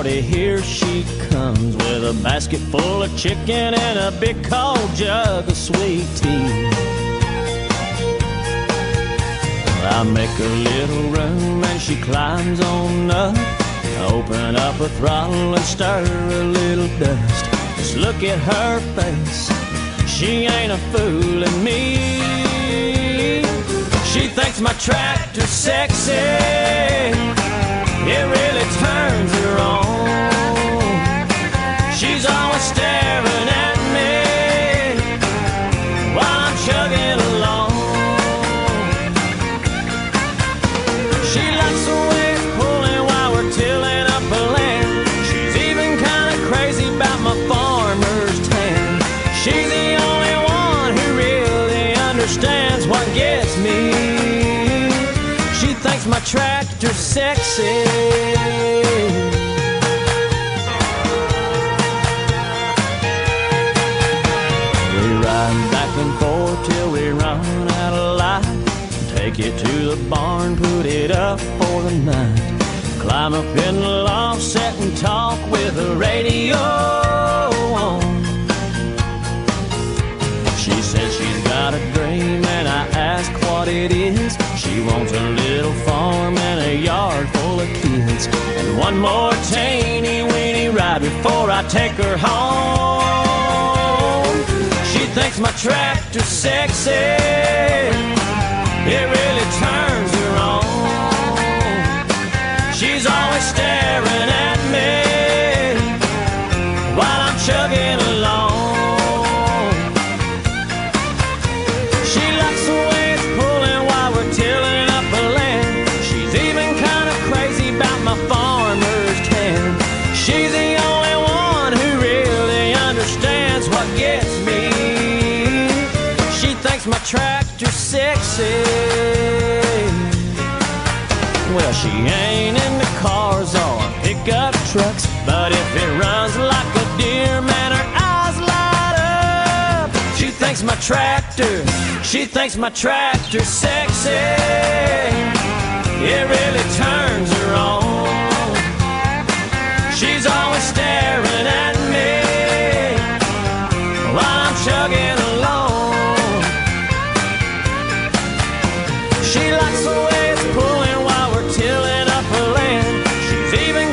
party, here she comes with a basket full of chicken and a big cold jug of sweet tea. I make a little room and she climbs on up. Open up a throttle and stir a little dust. Just look at her face, she ain't a fooling me. She thinks my tractor's sexy, it really turns her on. She's always staring at me while I'm chugging along. She likes the way it's pulling while we're tilling up a land. She's even kind of crazy about my farmer's tan. She's the only one who really understands what gets me. She thinks my tractor's sexy. We ride back and forth till we run out of light. Take it to the barn, put it up for the night. Climb up in the loft, sit and talk with the radio on. She says she's got a dream and I ask what it is. She wants a little farm and a yard full of kids, and one more teeny weeny ride before I take her home. She thinks my tractor's sexy, it really turns her on. She's always staring at me while I'm chugging along. She likes the way it's pulling while we're tilling up a land. She's even kind of crazy about my farmer's tan. She's the only one who really understands what gets me. She thinks my tractor's sexy. Well, she ain't into cars or pickup trucks, but if it runs like a deer, man, her eyes light up. She thinks my tractor's sexy, it really turns her on. She's always staring at me while I'm chugging along. She likes the way it's pulling while we're tilling up a land. She's even